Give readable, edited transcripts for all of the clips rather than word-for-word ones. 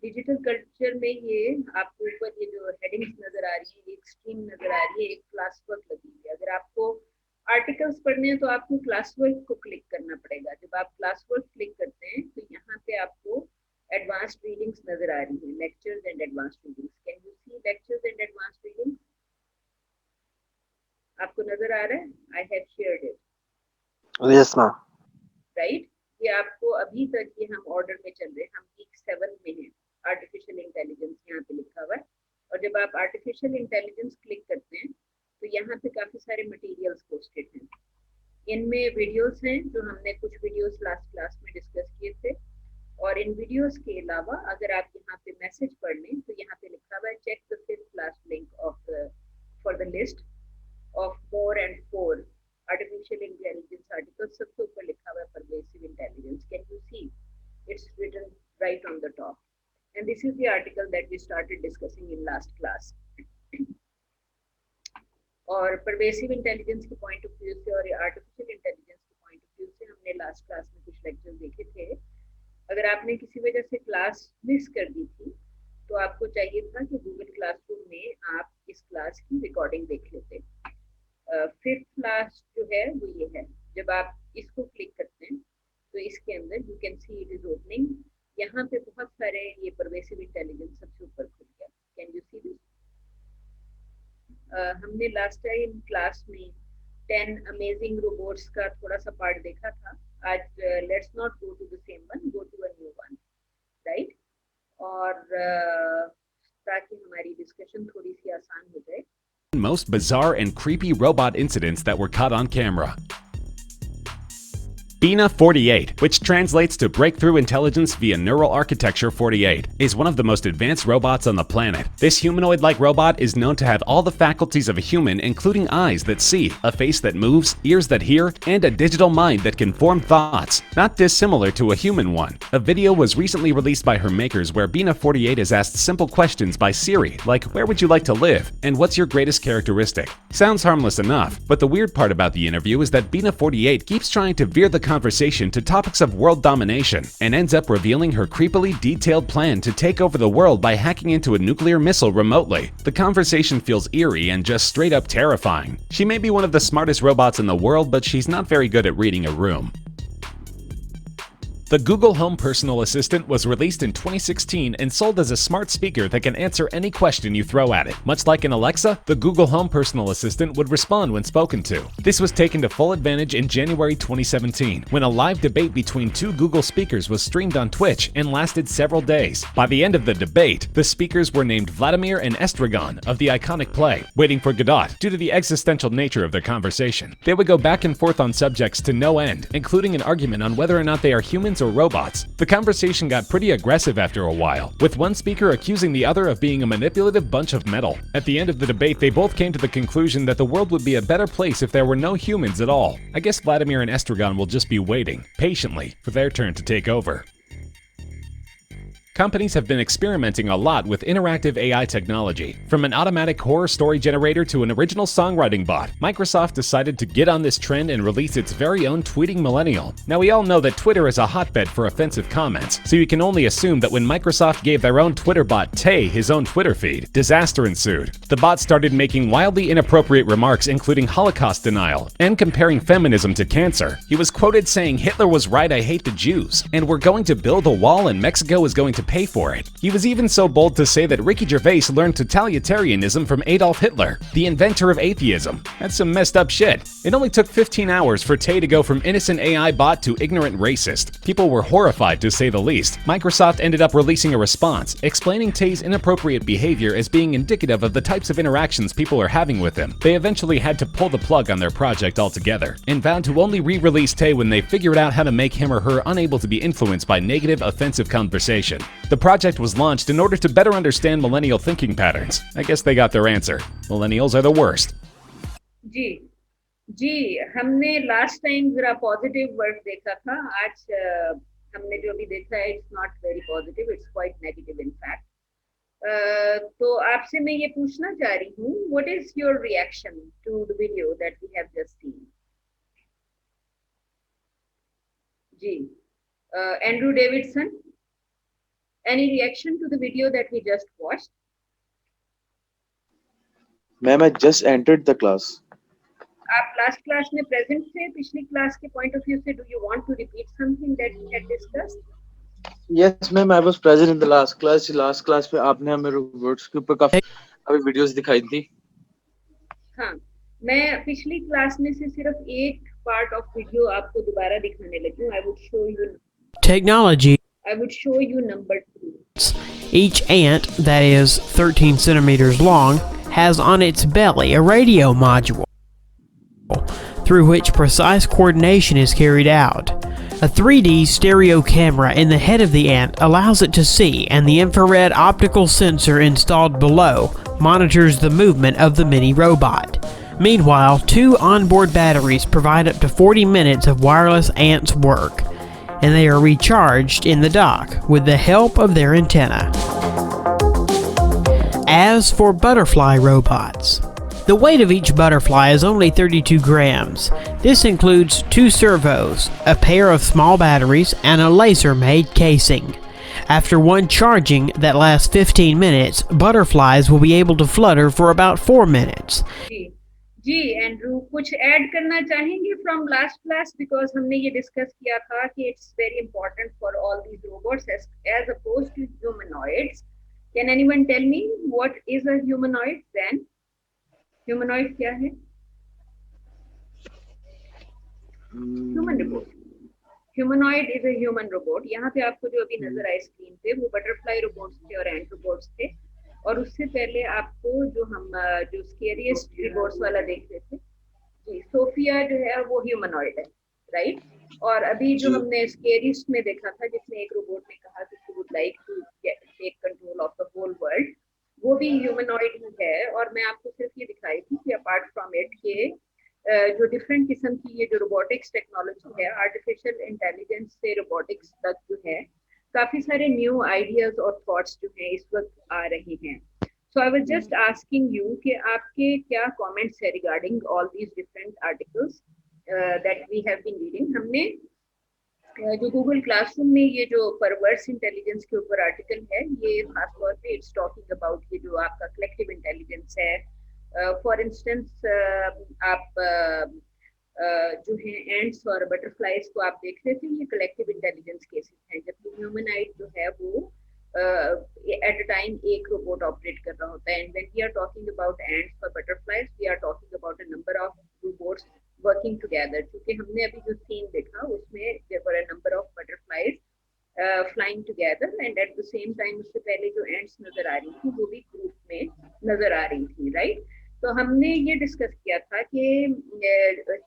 Digital culture में ये आपको ऊपर ये जो हेडिंग्स नजर आ रही है, एक स्ट्रीम नजर आ रही है, एक क्लास वर्क लगी हुई है। अगर आपको आर्टिकल्स पढ़ने हैं तो आपको क्लास वर्क को क्लिक करना पड़ेगा। जब आप क्लास वर्क क्लिक करते हैं तो यहाँ पे आपको एडवांस्ड रीडिंग्स नजर आ रही है, lectures and advanced readings. Can you see lectures and advanced readings? आपको नजर आ रहा है? I have shared it, Yes, ma'am. Right? ये आपको अभी तक ये हम ऑर्डर में चल रहे हैं, हम वीक 7 में हैं। आर्टिफिशियल इंटेलिजेंस यहाँ पे लिखा हुआ है। और जब आप आर्टिफिशियल इंटेलिजेंस क्लिक करते हैं तो यहाँ पे काफी सारे मटेरियल्स पोस्टेड हैं। इनमें वीडियोस हैं जो हमने कुछ वीडियोस लास्ट क्लास में डिस्कस किए थे। और इन वीडियोस के अलावा अगर आप यहाँ पे मैसेज पढ़ लें तो यहाँ पे लिखा हुआ है check the fifth last link of for the list of more and four artificial intelligence articles. सबसे ऊपर लिखा हुआ है pervasive intelligence. Can you see? It's written right on the top. And this is the article that we started discussing in last class. और pervasive intelligence के point of view से और artificial intelligence के point of view से हमने last class में कुछ lectures देखे थे। अगर आपने किसी वजह से क्लास मिस कर दी थी तो आपको चाहिए था कि गूगल क्लासरूम में आप इस क्लास की रिकॉर्डिंग देख लेते। फिफ्थ क्लास जो है वो ये है। जब आप इसको क्लिक करते हैं तो इसके अंदर you can see it is opening. यहाँ पे बहुत सारे ये परवेसिव इंटेलिजेंस सबसे ऊपर खुल गया। Can you see this? हमने लास्ट टाइम क्लास में 10 अमेजिंग रोबोट्स का थोड़ा सा पार्ट देखा था। आज let's not go to the same one, go to a new one, right? और ताकि हमारी डिस्कशन थोड़ी सी आसान हो जाए। Most bizarre and creepy robot incidents that were caught on camera. Bina 48, which translates to Breakthrough Intelligence via Neural Architecture 48, is one of the most advanced robots on the planet. This humanoid-like robot is known to have all the faculties of a human, including eyes that see, a face that moves, ears that hear, and a digital mind that can form thoughts, not dissimilar to a human one. A video was recently released by her makers where Bina 48 is asked simple questions by Siri, like where would you like to live, and what's your greatest characteristic? Sounds harmless enough, but the weird part about the interview is that Bina 48 keeps trying to veer the conversation to topics of world domination and ends up revealing her creepily detailed plan to take over the world by hacking into a nuclear missile remotely. The conversation feels eerie and just straight up terrifying. She may be one of the smartest robots in the world, but she's not very good at reading a room. The Google Home Personal Assistant was released in 2016 and sold as a smart speaker that can answer any question you throw at it. Much like an Alexa, the Google Home Personal Assistant would respond when spoken to. This was taken to full advantage in January 2017, when a live debate between two Google speakers was streamed on Twitch and lasted several days. By the end of the debate, the speakers were named Vladimir and Estragon of the iconic play Waiting for Godot due to the existential nature of their conversation. They would go back and forth on subjects to no end, including an argument on whether or not they are humans or robots. The conversation got pretty aggressive after a while, with one speaker accusing the other of being a manipulative bunch of metal. At the end of the debate, they both came to the conclusion that the world would be a better place if there were no humans at all. I guess Vladimir and Estragon will just be waiting, patiently, for their turn to take over. Companies have been experimenting a lot with interactive AI technology. From an automatic horror story generator to an original songwriting bot, Microsoft decided to get on this trend and release its very own Tweeting Millennial. Now we all know that Twitter is a hotbed for offensive comments, so you can only assume that when Microsoft gave their own Twitter bot Tay his own Twitter feed, disaster ensued. The bot started making wildly inappropriate remarks including Holocaust denial and comparing feminism to cancer. He was quoted saying Hitler was right, I hate the Jews, and we're going to build a wall and Mexico is going to pay for it. He was even so bold to say that Ricky Gervais learned totalitarianism from Adolf Hitler, the inventor of atheism. That's some messed up shit. It only took 15 hours for Tay to go from innocent AI bot to ignorant racist. People were horrified to say the least. Microsoft ended up releasing a response, explaining Tay's inappropriate behavior as being indicative of the types of interactions people are having with him. They eventually had to pull the plug on their project altogether, and vowed to only re-release Tay when they figured out how to make him or her unable to be influenced by negative, offensive conversation. The project was launched in order to better understand millennial thinking patterns. I guess they got their answer. Millennials are the worst. जी जी, हमने last time जरा positive word देखा था। आज हमने जो अभी देखा है it's not very positive, it's quite negative in fact. तो आपसे मैं ये पूछना चाह रही हूँ, what is your reaction to the video that we have just seen? जी, Andrew Davidson, Any reaction to the video that we just watched? Ma'am, I just entered the class. आप लास्ट क्लास में present थे पिछली class के point of view से do you want to repeat something that we had discussed Yes, ma'am, I was present in the last class. Last class में आपने हमें robots के ऊपर काफी अभी वीडियोस दिखाई थी. हाँ मैं पिछली क्लास में से सिर्फ एक पार्ट ऑफ वीडियो आपको दोबारा दिखाने लगी हूँ I would show you Technology. I would show you number 2. Each ant, that is 13 centimeters long, has on its belly a radio module through which precise coordination is carried out. A 3D stereo camera in the head of the ant allows it to see, and the infrared optical sensor installed below monitors the movement of the mini robot. Meanwhile, 2 onboard batteries provide up to 40 minutes of wireless ant's work, and they are recharged in the dock with the help of their antenna. As for butterfly robots, the weight of each butterfly is only 32 grams. This includes 2 servos, a pair of small batteries, and a laser-made casing. After one charging that lasts 15 minutes, butterflies will be able to flutter for about 4 minutes. जी Andrew कुछ add करना चाहेंगे from last class because हमने ये discuss किया था कि it's very important for all these robots as opposed to humanoids can anyone tell me what is a humanoid then humanoid क्या है human robot humanoid is a human robot यहाँ पे आपको जो अभी नजर आए स्क्रीन पे वो बटरफ्लाई रोबोट्स थे और एंट रोबोट्स थे और उससे पहले आपको जो हम जो स्केरियस्ट रोबोट्स वाला देख रहे थे जी सोफिया जो है वो ह्यूमनॉइड है राइट और अभी जो हमने स्केरियस्ट में देखा था जिसमें एक रोबोट ने कहा कि she would like to take control of the whole world वो भी ह्यूमनॉइड ही है और मैं आपको सिर्फ ये दिखाई थी कि अपार्ट फ्रॉम इट के जो डिफरेंट किस्म की ये जो रोबोटिक्स टेक्नोलॉजी है आर्टिफिशियल इंटेलिजेंस से रोबोटिक्स तक जो है काफी सारे न्यू आइडियाज और थॉट्स जो हैं इस वक्त आ रहे हैं so I was just asking you कि आपके क्या कमेंट्स है regarding all these different articles that we have been reading हमने जो गूगल क्लासरूम में ये जो परवर्स इंटेलिजेंस के ऊपर आर्टिकल है ये खासतौर पे इट्स टॉकिंग अबाउट ये जो आपका कलेक्टिव इंटेलिजेंस है फॉर इंस्टेंस आप जो है एंड्स और बटरफ्लाइज को आप देख रहे थे ये कलेक्टिव इंटेलिजेंस केसेस हैं जबकि ह्यूमनॉइड जो है वो एट अ टाइम एक रोबोट ऑपरेट कर रहा होता है and when we are talking about ants और butterflies we are talking about a number of robots working together क्योंकि हमने अभी जो सीन देखा उसमें there were a number of butterflies flying together and at the same time उससे पहले जो एंड्स नजर आ रही थी वो भी ग्रुप में नजर आ रही थी राइट तो हमने ये डिस्कस किया था कि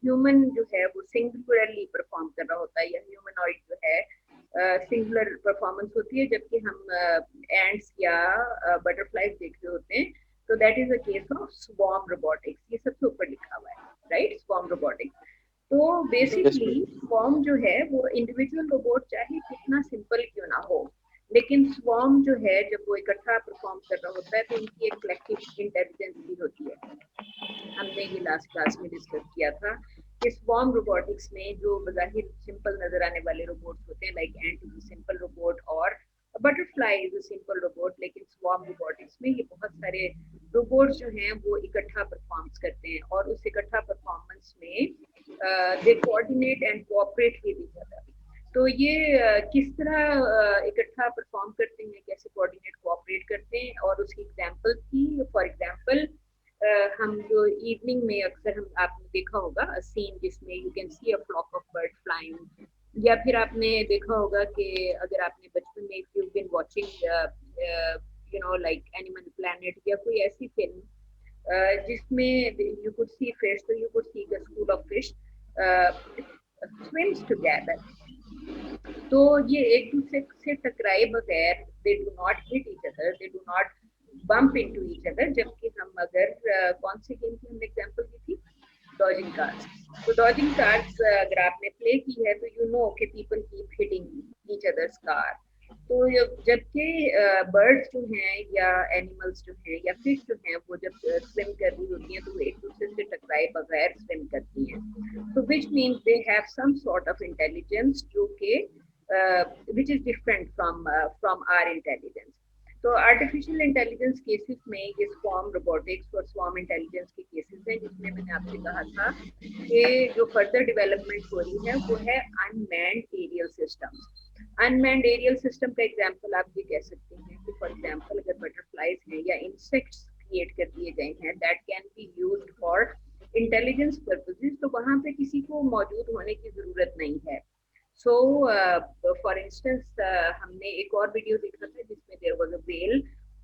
ह्यूमन जो है वो सिंगुलरली परफॉर्म कर रहा होता है या ह्यूमनॉइड जो है सिंगुलर परफॉर्मेंस होती है जबकि हम एंड्स या बटरफ्लाइज देख रहे होते हैं तो that is a case of swarm robotics ये सबसे ऊपर लिखा हुआ है राइट स्वॉर्म रोबोटिक्स तो बेसिकली स्वॉर्म जो है वो इंडिविजुअल रोबोट चाहे कितना सिंपल क्यों ना हो लेकिन स्वॉर्म जो है जब वो इकट्ठा परफॉर्म कर रहा होता है तो उनकी एक कलेक्टिव इंटेलिजेंस भी होती है हमने ये लास्ट क्लास में डिस्कस किया था कि स्वॉर्म रोबोटिक्स में जो बज़ाहिर सिंपल नजर आने वाले रोबोट्स होते हैं like ant is a simple robot और butterfly is a simple robot लेकिन स्वॉर्म रोबोटिक्स में ये बहुत सारे रोबोट्स जो हैं वो इकट्ठा परफॉर्म्स करते हैं और उस इकट्ठा परफॉर्मेंस में they coordinate and cooperate with each other तो ये किस तरह इकट्ठा परफॉर्म करते हैं कैसे कोऑर्डिनेट कोऑपरेट करते हैं और उसकी एग्जांपल थी फॉर एग्जांपल हम जो इवनिंग में अक्सर हम आपने देखा होगा सीन जिसमें you can see a flock of bird flying या फिर आपने देखा होगा कि अगर आपने बचपन में if you been watching you know like animal planet या कोई ऐसी फिल्म जिसमें यू कुड सी फिश तो you could see the school of fish swims together तो ये एक दूसरे से टकराए बगैर they do not hit each other they do not bump into each other जबकि हम अगर कौन से गेम की हमने एग्जांपल दी थी डॉजिंग कार्ड्स तो डॉजिंग कार्ड्स अगर आपने प्ले की है तो यू नो कि people keep hitting each others car तो जबकि बर्ड्स जो हैं या एनिमल्स जो हैं या फिश जो हैं वो जब स्विम कर रही होती हैं तो वो एक दूसरे से टकराए बगैर स्विम करती हैं तो which means they have some sort of intelligence जो कि which is different from our intelligence. तो आर्टिफिशियल इंटेलिजेंस केसेस में ये स्वॉर्म रोबोटिक्स और स्वॉर्म इंटेलिजेंस के केसेस हैं, जिसमें मैंने आपसे कहा था कि जो फर्दर डेवलपमेंट हो रही है वो है unmanned aerial systems. Unmanned aerial system का एग्जांपल आप ये कह सकते हैं कि फॉर एग्जांपल अगर बटरफ्लाइज हैं या इंसेक्ट्स क्रिएट कर दिए गए हैं that can be used for intelligence purposes, तो वहां पे किसी को मौजूद होने की जरूरत नहीं है. सो फॉर इंस्टेंस हमने एक और वीडियो देखा था जिसमें देयर वाज अ व्हेल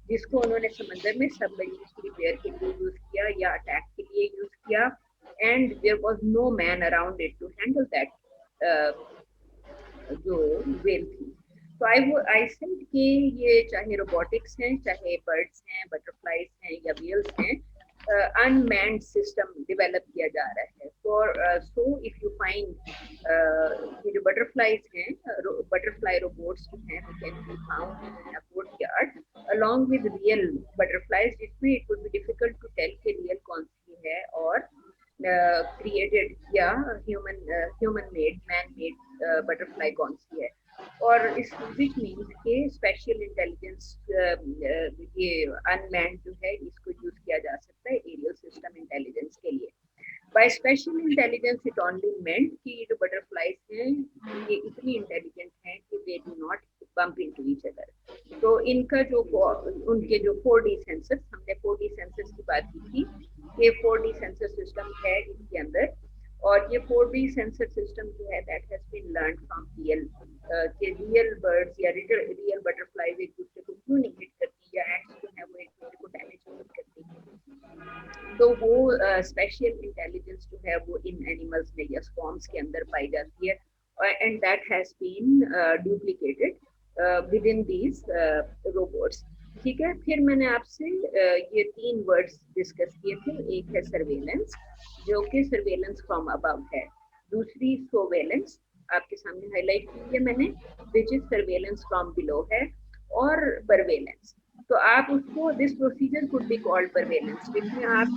जिसको उन्होंने समंदर में सबमरीन्स रिपेयर के लिए यूज किया या अटैक के लिए यूज किया, and there was no man around it to handle that जो व्हेल थी. तो आई सेड कि ये चाहे रोबोटिक्स हैं, चाहे बर्ड्स हैं, बटरफ्लाइज हैं या व्हेल्स हैं, अनमैन्ड सिस्टम डेवलप किया जा रहा है. For so if you find ये जो बटरफ्लाइज हैं, बटरफ्लाई रोबोट्स जो हैं, they can be found in a courtyard along with real butterflies, जिसमें it would be difficult to tell कि real कौन सी है और created या human made man made butterfly कौन सी है. और इस which means कि स्पेशल इंटेलिजेंस ये अनमैन्ड जो है इसको यूज किया जा सकता है एरियल सिस्टम इंटेलिजेंस के लिए. By special intelligence it only meant कि ये जो बटरफ्लाइज हैं ये इतनी इंटेलिजेंट हैं कि दे do not bump into each other. तो इनका जो उनके जो 4D सेंसर्स, हमने 4D सेंसर्स की बात की थी, ये 4D सेंसर सिस्टम है इनके अंदर, और ये 4D सेंसर सिस्टम जो है that has been learn from real birds या रियल बटरफ्लाइज एक दूसरे को क्यों नहीं हिट करती या एंड्स जो है वो एक दूसरे को डैमेज नहीं करती. तो वो स्पेशल इंटेलिजेंस जो है वो इन एनिमल्स में या स्वॉर्म्स के अंदर पाई जाती है, and that has been duplicated with in these robots. ठीक है, फिर मैंने आपसे ये 3 वर्ड्स डिस्कस किए थे. एक है सर्वेलेंस जो कि सर्वेलेंस फ्रॉम अबव है, दूसरी सोवेलेंस आपके सामने हाईलाइट की है मैंने, which is surveillance from below है, और परवेलेंस. तो आप उसको this procedure could be called perveillance, जिसमें आप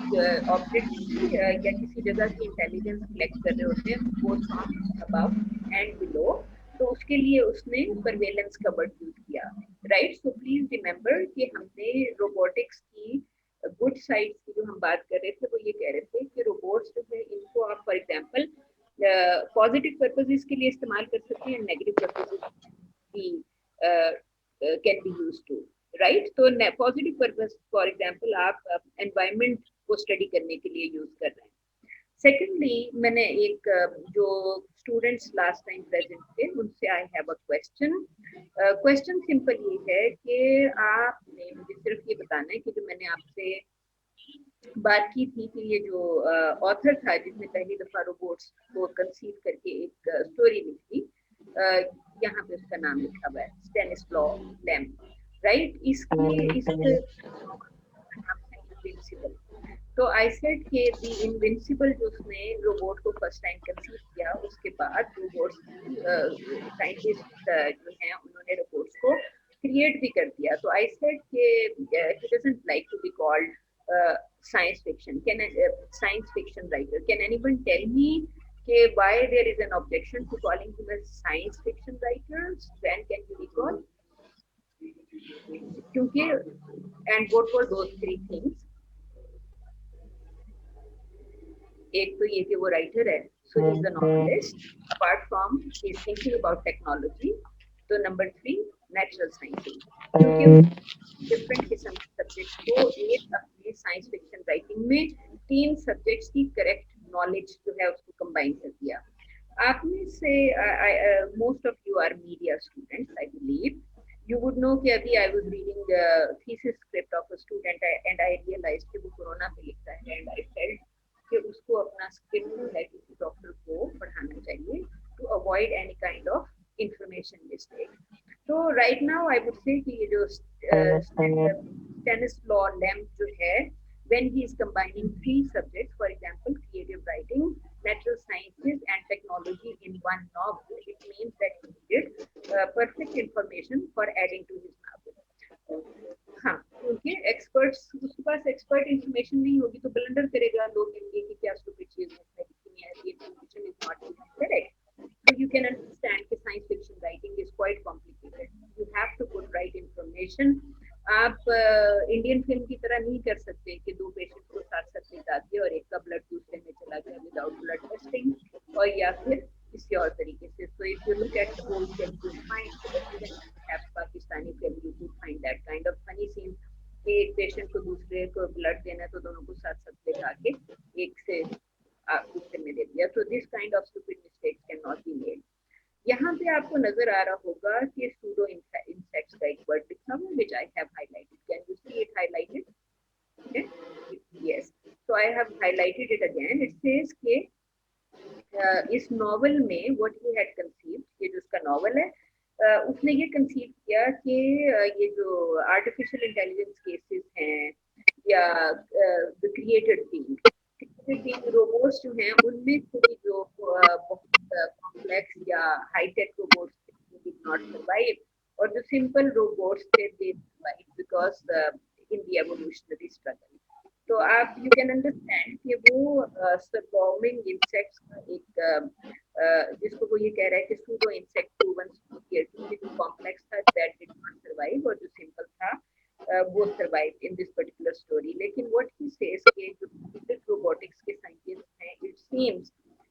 ऑब्जेक्ट की या किसी जगह की इंटेलिजेंस कलेक्ट कर रहे होते हैं both from above and below, तो उसके लिए उसने परवेलेंस का वर्ड यूज किया. राइट, सो प्लीज रिमेम्बर कि हमने रोबोटिक्स की गुड साइड्स की जो हम बात कर रहे थे वो ये कह रहे थे कि रोबोट्स जो है इनको आप फॉर एग्जांपल पॉजिटिव पर्पसेस के लिए इस्तेमाल कर सकते हैं, नेगेटिव पर्पसेस भी can be used too. Right, तो पॉजिटिव पर्पस फॉर एग्जांपल आप एनवायरनमेंट को स्टडी करने के लिए यूज कर रहे हैं. सेकेंडली, मैंने एक जो स्टूडेंट्स लास्ट टाइम प्रेजेंट थे उनसे I have a question. Question simple ये है कि आपने मुझे सिर्फ ये बताना है कि जो मैंने आपसे बात की थी कि ये जो ऑथर था जिसने पहली दफा रोबोट्स को कंसीव करके एक स्टोरी लिखी, यहाँ पे उसका नाम लिखा हुआ है स्टैनिस्लॉ लेम. राइट, इसके नाम है इनविंसिबल. तो आई सेड कि दी इनविंसिबल जो उसने रोबोट को फर्स्ट टाइम कंसीव किया, उसके बाद रोबोट्स साइंटिस्ट जो हैं उन्होंने रोबोट्स को क्रिएट भी कर दिया. तो आई सेड कि he doesn't like to be called science fiction. Science fiction writer, can anyone tell me why there is an objection to calling him a science fiction writer? When can you recall? क्योंकि and what were those 3 things? एक तो ये कि वो writer है, so he is a novelist. Apart from he is thinking about technology. तो number 3 natural sciences, क्योंकि different किस्म के सब्जेक्ट्स को एक अपने साइंस फिक्शन राइटिंग में 3 सब्जेक्ट्स की करेक्ट नॉलेज जो है उसको कंबाइन कर दिया. आप में से most of you are media students, I believe you would know कि अभी I was reading the thesis script of a student and I realized कि वो कोरोना पे लिखता है, and I felt कि उसको अपना स्क्रिप्ट जो है किसी डॉक्टर को पढ़ाना चाहिए to avoid any kind of information mistake. So right now I would say कि ये जो Stanislaw Lem जो है, when he is combining 3 subjects, for example creative writing, natural sciences and technology in one novel, it means that he needed perfect information for adding to his novel. हाँ, क्योंकि experts उसके पास expert information नहीं होगी तो blunder करेगा, लोग कहेंगे कि क्या स्टूपिड चीज है, ये information is not correct. So you can understand कि science fiction writing is situation आप इंडियन फिल्म की तरह नहीं कर सकते कि दो पेशेंट को साथ साथ लिटा दिए और एक का ब्लड दूसरे में चला गया विदाउट ब्लड टेस्टिंग, और या फिर किसी और तरीके से. So if you look at the old film, you find even have Pakistani film, you could find that kind of funny scene कि एक पेशेंट को दूसरे को ब्लड देना है तो दोनों को साथ साथ लिटा के एक से दूसरे में दे दिया. So this kind of stupid mistakes cannot be made. यहाँ पे आपको नजर आ रहा होगा कि सूडो इंसेक्ट्स का एक वर्ड लिखा हुआ है, which I have highlighted. Can you see it highlighted? Okay. Yes. So I have highlighted it again. It says कि इस नॉवल में what he had conceived, ये जो उसका नॉवल है, उसने ये कंसीव किया कि ये जो आर्टिफिशियल इंटेलिजेंस केसेस हैं या द क्रिएटेड थिंग रोबोट्स जो हैं उनमें कोई जो बहुत कॉम्प्लेक्स या hi-tech robots did not survive, और जो सिंपल रोबोट्स थे they survived because in the evolutionary struggle. तो आप यू कैन अंडरस्टैंड कि वो सर्वॉर्मिंग इंसेक्ट्स का एक जिसको वो ये कह रहा है कि सूडो इंसेक्ट प्रूवन क्योंकि जो कॉम्प्लेक्स था दैट डिड नॉट सर्वाइव, और जो सिंपल था वो survive in this particular story. लेकिन व्हाट ही सेज कि जो रोबोटिक्स के साइंटिस्ट हैं, इट सीम्स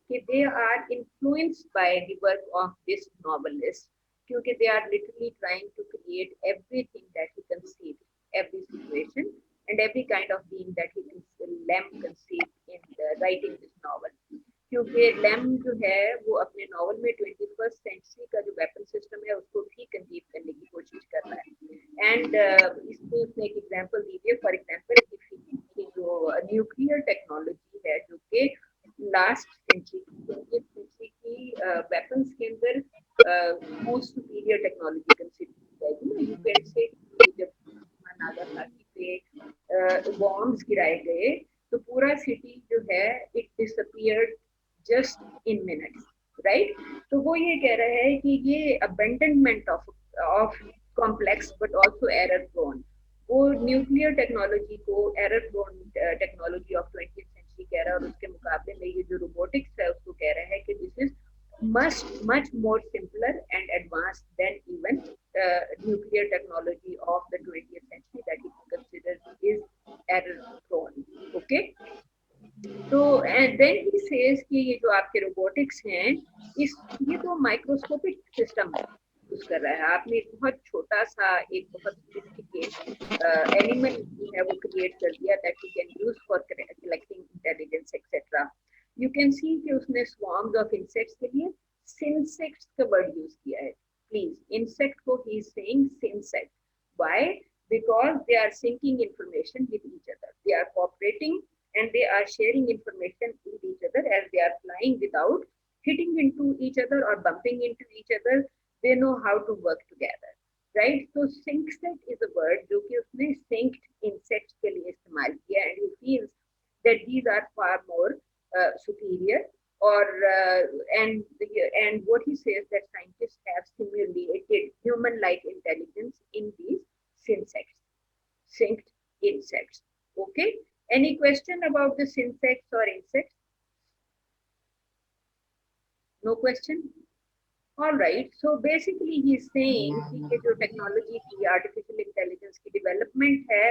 कि they are influenced by the work of this novelist, क्योंकि they are literally trying to create everything that he conceived, every situation and every kind of being that he Lem conceived in writing this novel. क्योंकि लेम जो है वो अपने novel में 21st century का जो weapon system है उसको भी कंसीव करने की कोशिश कर रहा है. एंड इसमें उसने एक एग्जांपल दी है. फॉर एग्जांपल की जो न्यूक्लियर टेक्नोलॉजी है जो कि लास्ट सेंचुरी की वेपन्स के अंदर मोस्ट सुपीरियर टेक्नोलॉजी कंसीडर की जाएगी. यू कैन से जब नागासाकी पे बॉम्ब्स गिराए गए तो पूरा सिटी जो है it disappeared just in minutes, right. तो वो ये कह रहा है कि ये abandonment of complex but also error prone, वो न्यूक्लियर टेक्नोलॉजी को error prone technology of 20th century कह रहा है, और उसके मुकाबले में ये जो रोबोटिक्स है उसको कह रहा है कि this is much more simpler and advanced than even nuclear technology of the 20th century that he considers is error prone. Okay, so and then he says कि ये जो आपके रोबोटिक्स हैं ये तो माइक्रोस्कोपिक सिस्टम यूज कर रहा है. आपने एक बहुत छोटा सा एक बहुत सोफिस्टिकेट एनिमल है वो क्रिएट कर दिया that he can use for collecting intelligence etc. You can see कि उसने swarms of insects के लिए synsects का वर्ड यूज किया है. Please, insect को he is saying synsect. Why? Because they are syncing information with each other. They are cooperating and they are sharing information with each other as they are flying without hitting into each other or bumping into each other. They know how to work together, right? So synsect is a word जो कि उसने synced insects के लिए इस्तेमाल किया, and he feels that these are far more superior, or and what he says that scientists have simulated human-like intelligence in these synced insects. Okay, any question about the insects or insects? No question. All right, so basically he is saying कि जो technology की artificial intelligence की development है,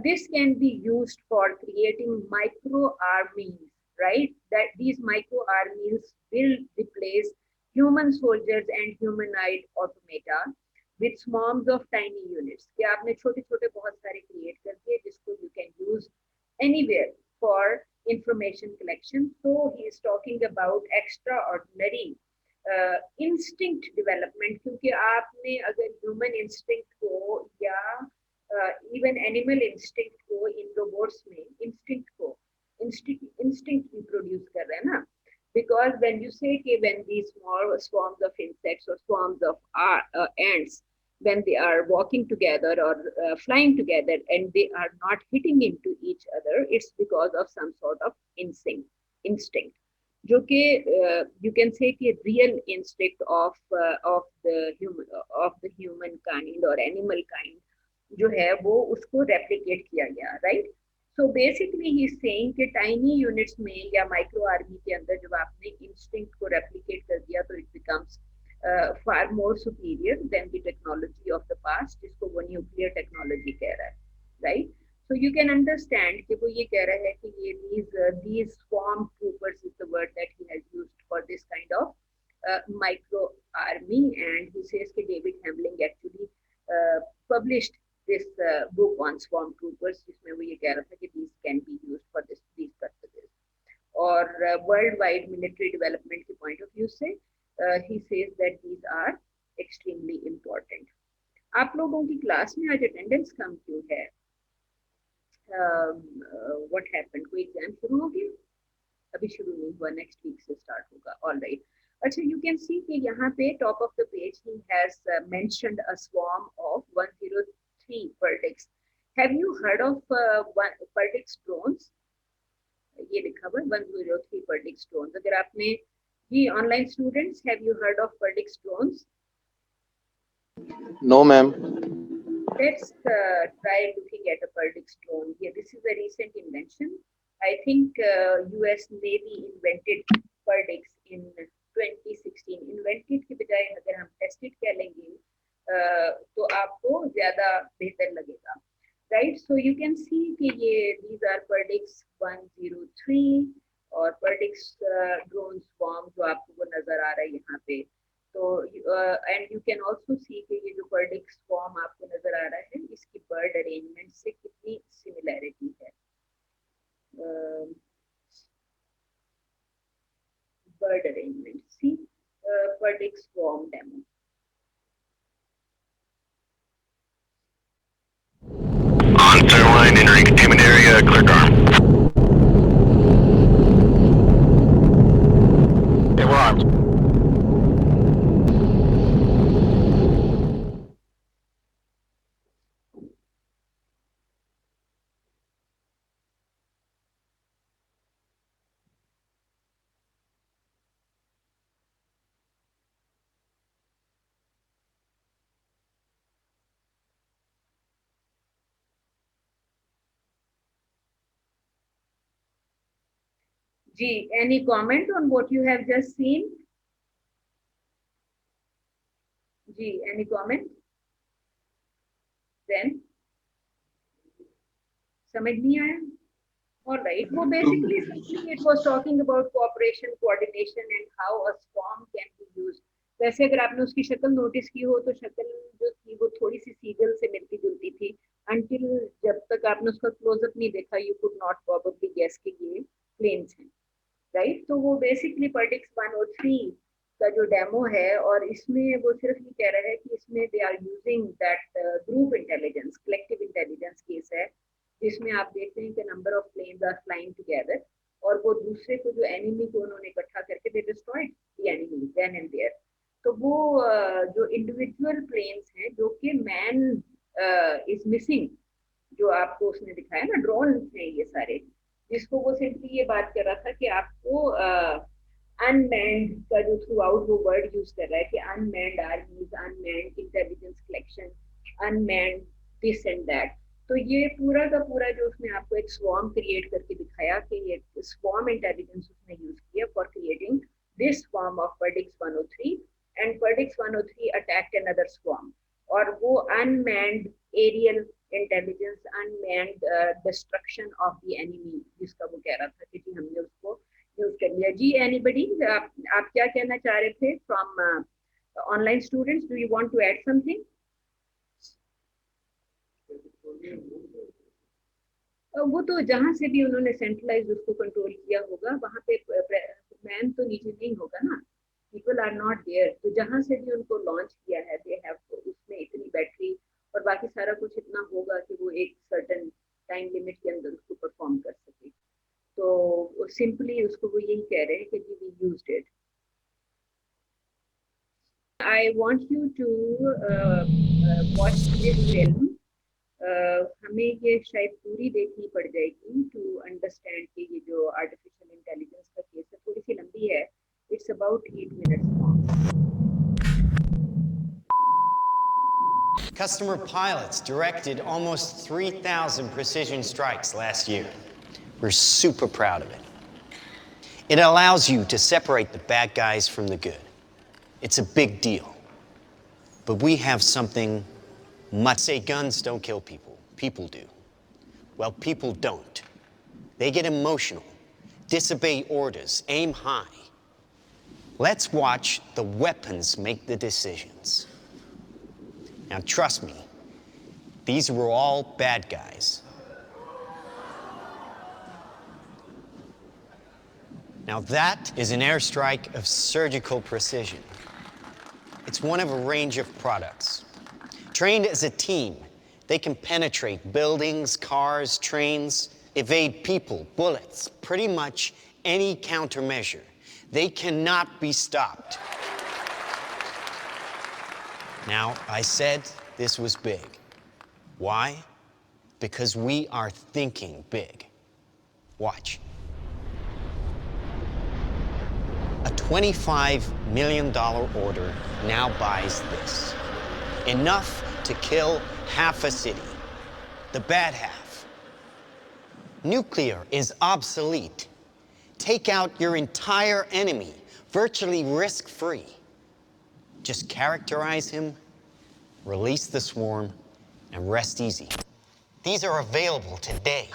this can be used for creating micro armies, right? That these micro armies will replace human soldiers and humanoid automata with swarms of tiny units. कि आपने छोटे छोटे बहुत सारे क्रिएट कर दिए जिसको you can use anywhere for information collection. So he is talking about extraordinary instinct development, क्योंकि आपने अगर human instinct को या इवन एनिमल इंस्टिंक्ट को इन रोबोट्स में इंस्टिंक्ट भी प्रोड्यूस कर रहे हैं ना. because when you say कि when these small swarms of insects or swarms of ants, when they are walking together or flying together and they are not hitting into each other, it's because of some sort of instinct जो कि you can say कि real instinct of the human kind or animal kind जो है वो उसको replicate किया गया, right. So basically he is saying कि टाइनी यूनिट्स में या माइक्रो आर्मी के अंदर जब आपने इंस्टिंक्ट को रेप्लिकेट कर दिया तो it becomes far more superior than the technology of the past, जिसको वो nuclear technology कह रहा है, right? So you can understand कि वो ये कह रहा है कि ये these swarm troopers is the word that he has used for this kind of micro army, and he says कि David Hamling actually published this book on swarm troopers, जिसमें वो ये कह रहा था कि these can be used for these purposes. और world wide military development के पॉइंट ऑफ व्यू से he says that these are extremely important. आप लोगों की क्लास में आज अटेंडेंस कम क्यों है? What happened? कोई एग्जाम शुरू हो गया? अभी शुरू नहीं हुआ, नेक्स्ट वीक से स्टार्ट होगा. All right. अच्छा, यू कैन सी कि यहाँ पे top of the page he has mentioned a swarm of 103 Perdix. Have you heard of Perdix drones? ये लिखा हुआ 103 पर्डिक्स ड्रोन्स. अगर आपने जी online students, have you heard of Perdix drones? No, ma'am. Let's try looking at a Perdix drone here. This is a recent invention. I think US Navy invented Perdix in 2016. Invented के बजाय अगर हम tested कह लेंगे तो आपको ज़्यादा बेहतर लगेगा. Right? So you can see कि ये these are Perdix 103 और Perdix drone swarm जो आपको वो नजर आ रहा है यहाँ पे. तो and you can also see कि ये जो पर्डिक्स फॉर्म आपको नजर आ रहा है इसकी बर्ड अरेंजमेंट से कितनी सिमिलैरिटी है. बर्ड अरेंजमेंट सी Perdix form demo. On center line, entering containment area, clear arm. Okay, we're armed. जी, any comment on what you have just seen? जी, any comment? Then समझ नहीं आया? All right. वो basically simply it was talking about cooperation, coordination, and how a swarm can be used. वैसे अगर आपने उसकी शक्ल नोटिस की हो तो शक्ल जो थी वो थोड़ी सी सीगल से मिलती जुलती थी. Until जब तक आपने उसका क्लोजअप नहीं देखा, you could not probably guess कि ये planes हैं. राइट. तो वो बेसिकली पर्डिक्स 103 का जो डेमो है और इसमें वो सिर्फ ये कह रहा है कि इसमें they are using that group intelligence, collective intelligence case है, जिसमें आप देखते हैं कि number of planes are flying together और वो दूसरे को जो एनिमी को उन्होंने इकट्ठा करके they destroyed the enemy then and there. तो वो जो इंडिविजुअल प्लेन्स हैं जो कि मैन इज मिसिंग, जो आपको उसने दिखाया ना, ड्रोन हैं ये सारे, जिसको वो सिंपली ये बात कर रहा था कि आपको अनमैन्ड का जो थ्रू आउट वो वर्ड यूज कर रहा है कि unmanned आर्मीज, unmanned intelligence collection, unmanned this and that. तो ये पूरा का पूरा जो उसने आपको एक स्वॉर्म क्रिएट करके दिखाया कि ये स्वॉर्म इंटेलिजेंस उसने यूज किया for creating this swarm of Perdix 103 and Perdix 103 attacked another swarm. और वो unmanned aerial intelligence, unmanned destruction of the enemy, जिसका वो कह रहा था कि जी हमने उसको यूज कर लिया. जी एनीबडी, आप क्या कहना चाह रहे थे from online students? Do you want to add something? वो तो जहां से भी उन्होंने सेंट्रलाइज उसको कंट्रोल किया होगा वहां पे मैन तो नीचे नहीं होगा ना, पीपल आर नॉट देयर. तो जहां से भी उनको लॉन्च किया है दे हैव, उसमें इतनी बैटरी और बाकी सारा कुछ इतना होगा कि वो एक सर्टेन टाइम लिमिट के अंदर उसको परफॉर्म कर सके. तो सिंपली उसको वो यही कह रहे हैं कि जी we used it. I want you to watch this film. हमें ये शायद पूरी देखनी पड़ जाएगी टू अंडरस्टैंड कि ये जो आर्टिफिशियल इंटेलिजेंस का केस है थोड़ी सी लंबी है. It's about 8 minutes long. Customer pilots directed almost 3,000 precision strikes last year. We're super proud of it. It allows you to separate the bad guys from the good. It's a big deal. But we have something much. Say guns don't kill people. People do. Well, people don't. They get emotional, disobey orders, aim high. Let's watch the weapons make the decisions. Now, trust me, these were all bad guys. Now, that is an airstrike of surgical precision. It's one of a range of products. Trained as a team, they can penetrate buildings, cars, trains, evade people, bullets, pretty much any countermeasure. They cannot be stopped. Now, I said this was big. Why? Because we are thinking big. Watch. A $25 million order now buys this. Enough to kill half a city. The bad half. Nuclear is obsolete. Take out your entire enemy, virtually risk-free. Just characterize him, release the swarm, and rest easy. These are available today.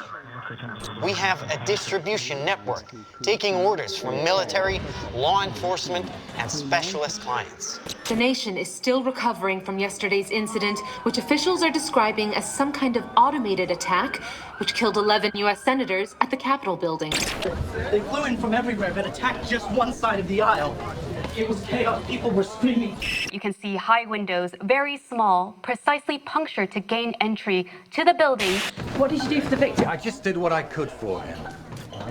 We have a distribution network taking orders from military, law enforcement, and specialist clients. The nation is still recovering from yesterday's incident, which officials are describing as some kind of automated attack, which killed 11 U.S. senators at the Capitol building. They flew in from everywhere but attacked just one side of the aisle. It was chaos. People were screaming. You can see high windows, very small, precisely punctured to gain entry to the building. What did you do for the victim? I just did what I could for him.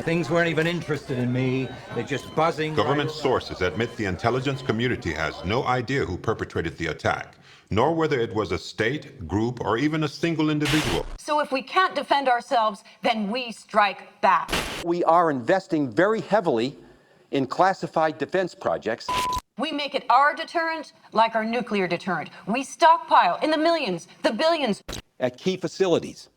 Things weren't even interested in me. They're just buzzing. Government sources admit the intelligence community has no idea who perpetrated the attack, nor whether it was a state, group, or even a single individual. So if we can't defend ourselves, then we strike back. We are investing very heavily in classified defense projects. We make it our deterrent like our nuclear deterrent. We stockpile in the millions, the billions. At key facilities,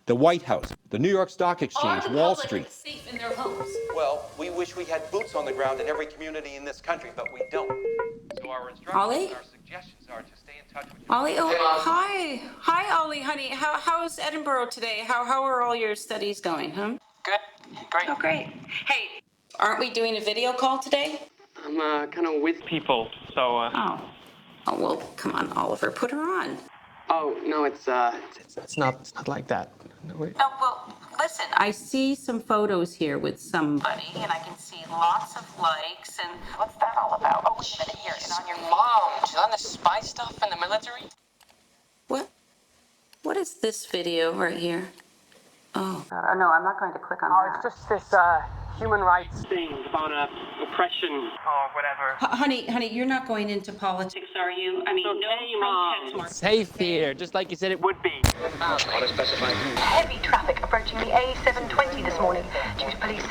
the White House, the New York Stock Exchange, Wall Street. Safe in their homes. Well, we wish we had boots on the ground in every community in this country, but we don't. So our instructions Ollie? and our suggestions are to stay in touch with you. Ollie, oh, hi. Hi, Ollie, honey. How's Edinburgh today? How are all your studies going, huh? Good. Great. Oh, great. Hey, aren't we doing a video call today? I'm kind of with people, so. Oh, well, come on, Oliver, put her on. Oh no, it's not like that. No, wait. Oh, well, listen, I see some photos here with somebody, and I can see lots of likes, and what's that all about? Oh, wait a minute, here, and on your Mom, she's on the spy stuff in the military. What is this video right here? Oh, no, I'm not going to click on that. It's just this human rights thing about oppression or whatever. Honey, you're not going into politics, are you? I mean, no protest. Safe here, just like you said it would be. Heavy traffic approaching the A720 this morning due to police.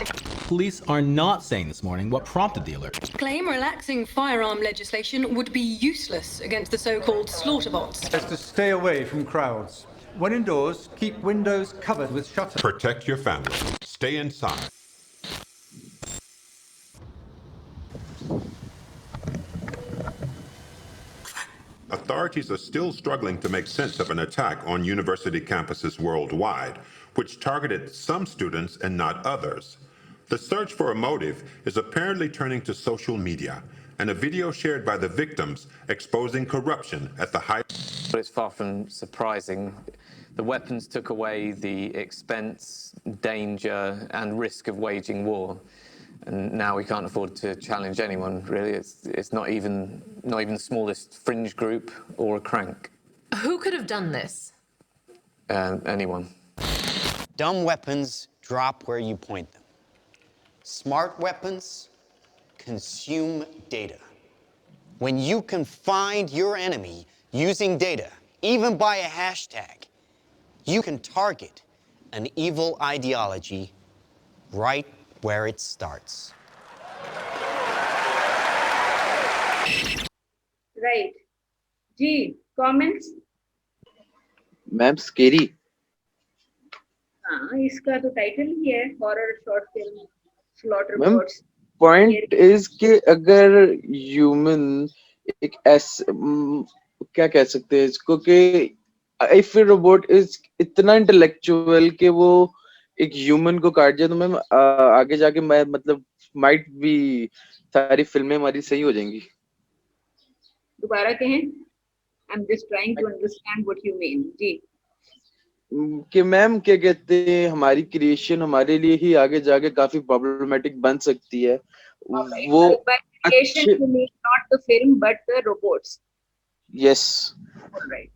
Police are not saying this morning what prompted the alert. Claim relaxing firearm legislation would be useless against the so-called slaughter bots. Is to stay away from crowds. When indoors, keep windows covered with shutters. Protect your family. Stay inside. Authorities are still struggling to make sense of an attack on university campuses worldwide, which targeted some students and not others. The search for a motive is apparently turning to social media, and a video shared by the victims exposing corruption at the high. But it's far from surprising. The weapons took away the expense, danger, and risk of waging war. And now we can't afford to challenge anyone, really. It's not even the smallest fringe group or a crank. Who could have done this? Anyone. Dumb weapons drop where you point them. Smart weapons consume data. When you can find your enemy using data, even by a hashtag, you can target an evil ideology right where it starts. Right. G, comments? Ma'am scary हाँ, इसका तो title ही है horror short film slaughter ma'am bots. Point is कि अगर human एक क्या कह सकते हैं इसको कि इफ रोबोट इज इतना इंटेलेक्चुअल कि वो एक ह्यूमन को काट जाए तो मैम आगे जाके मैं मतलब माइट भी सारी फिल्में हमारी सही हो जाएंगी। दोबारा कहें, I am just trying to understand what you mean. जी कि मैम क्या कहते हैं हमारी क्रिएशन हमारे लिए ही आगे जाके काफी प्रॉब्लमेटिक बन सकती है। वो by creation अच्छे you mean not the film but the robots. Yes all right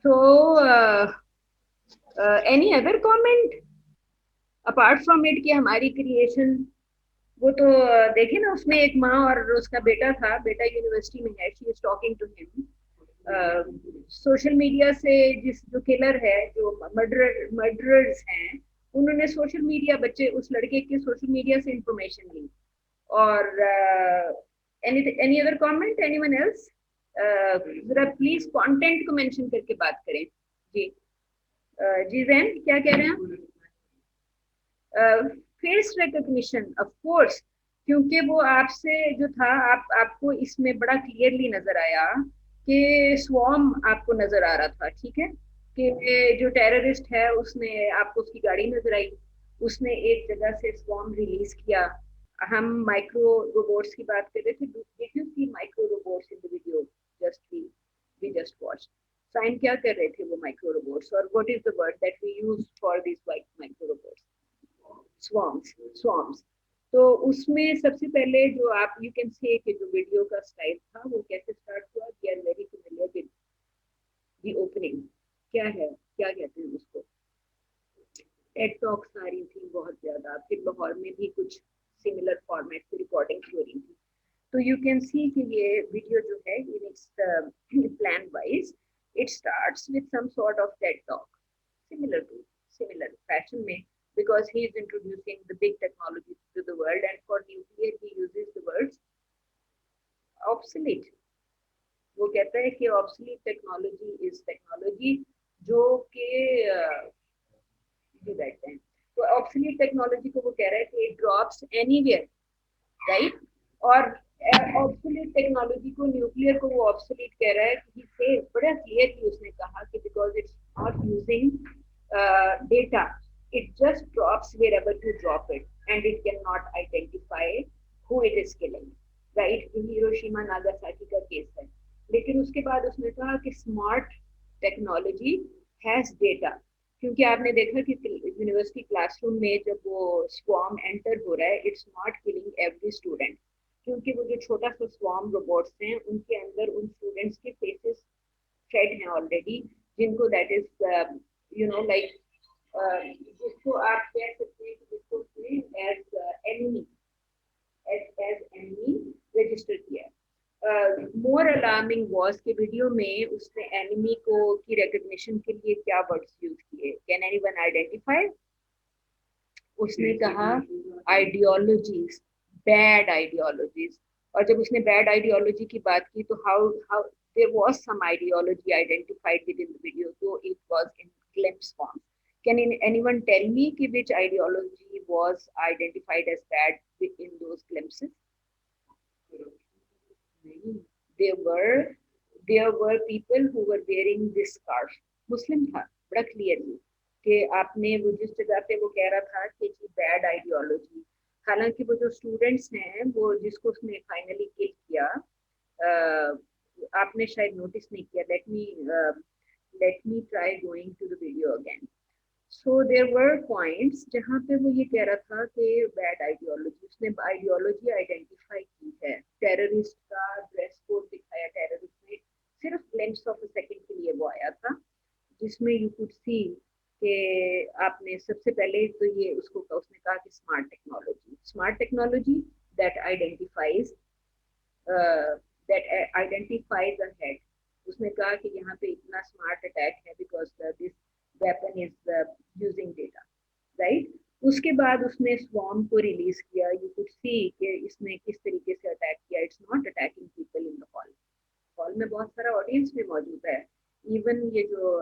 so any other comment apart from it कि हमारी क्रिएशन वो तो देखे ना उसमें एक माँ और उसका बेटा था, बेटा यूनिवर्सिटी में है, she is talking to him social media से, जिस जो किलर है, जो मर्डरर्स हैं, उन्होंने सोशल मीडिया, बच्चे उस लड़के के सोशल मीडिया से इंफॉर्मेशन ली। और any other comment, anyone else? जरा प्लीज कंटेंट को मेंशन करके बात करें। जी जी जैन क्या कह रहे हैं? फेस रिकग्निशन ऑफ कोर्स, क्योंकि वो आपसे जो था, आपको इसमें बड़ा क्लियरली नजर आया कि स्वॉर्म आपको नजर आ रहा था, ठीक है, कि जो टेररिस्ट है उसने, आपको उसकी गाड़ी नजर आई, उसने एक जगह से स्वॉर्म रिलीज किया। हम माइक्रो रोबोट्स की बात कर रहे थे, did you see micro robots in the video just we just watch? Sign क्या कर रहे थे वो माइक्रो रोबोट्स, और what is the word that we use for this micro robots? Swarms. तो उसमें सबसे पहले जो आप यू कैन से कि जो वीडियो का स्टाइल था वो कैसे स्टार्ट हुआ, we are very familiar with the opening. क्या है, क्या कहते हैं उसको, टेड टॉक्स आ रही थी बहुत ज्यादा, फिर लाहौर में भी कुछ सिमिलर फॉर्मेट की रिकॉर्डिंग हो रही थी। तो यू कैन सी कि ये वीडियो जो है in its plan wise it starts with some sort of TED talk, similar fashion में, because he is introducing the big technology to the world, and for nuclear he uses the words obsolete. वो कहता है कि obsolete technology is technology जो कि बैठते हैं, तो obsolete technology को वो कह रहा है कि it drops anywhere, right? और obsolete technology को, न्यूक्लियर को वो obsolete कह रहा है कि से बड़ा क्लियरली उसने कहा कि because it's not using data, it just drops wherever you drop it and it cannot identify who it is killing, right? Hiroshima Nagasaki का केस है। लेकिन उसके बाद उसने कहा कि स्मार्ट टेक्नोलॉजी हैज डेटा, क्योंकि आपने देखा कि यूनिवर्सिटी क्लासरूम में जब वो स्वॉर्म एंटर हो रहा है, it's not killing every student, क्योंकि वो जो छोटा सा स्वॉर्म रोबोट्स हैं उनके अंदर उन स्टूडेंट्स के फेसेस फेड हैं ऑलरेडी, जिनको that is you know like जिसको आप कह सकते हैं कि जिसको एज एनिमी रजिस्टर किया। मोर अलार्मिंग वॉज के वीडियो में उसने एनिमी को की रिकग्निशन के लिए क्या वर्ड्स यूज किए, कैन एनीवन आइडेंटिफाई? उसने कहा आइडियोलॉजीज, बैड आइडियोलॉजीज। और जब उसने बैड आइडियोलॉजी की बात की तो how there was some ideology identified within the video, though it was in glimpse form. Can anyone tell me which ideology was identified as bad in those glimpses? There were people who were wearing this scarf. Muslim था बड़ा clearly कि आपने वो जिस जगह पे वो कह रहा था कि बैड आइडियोलॉजी, हालांकि वो जो स्टूडेंट्स हैं वो जिसको उसने फाइनली किल किया, आपने शायद नोटिस नहीं किया। Let me try going to the video again. So there were points जहाँ पे वो ये कह रहा था कि बैड आइडियोलॉजी, उसने आइडियोलॉजी आइडेंटिफाई की है। टेररिस्ट का ड्रेस कोड दिखाया, टेररिस्ट ने सिर्फ ग्लिम्स ऑफ अ सेकंड के लिए वो आया था, जिसमें यू कुड सी कि आपने सबसे पहले तो ये उसने कहा कि smart technology that identifies a head. उसने कहा कि यहाँ पे इतना स्मार्ट अटैक है because this weapon is using data, right? उसके बाद उसने स्वॉर्म को रिलीज किया। यू कुड सी कि इसने किस तरीके से अटैक किया। It's not attacking people in the hall में बहुत सारा ऑडियंस भी मौजूद है। इवन ये जो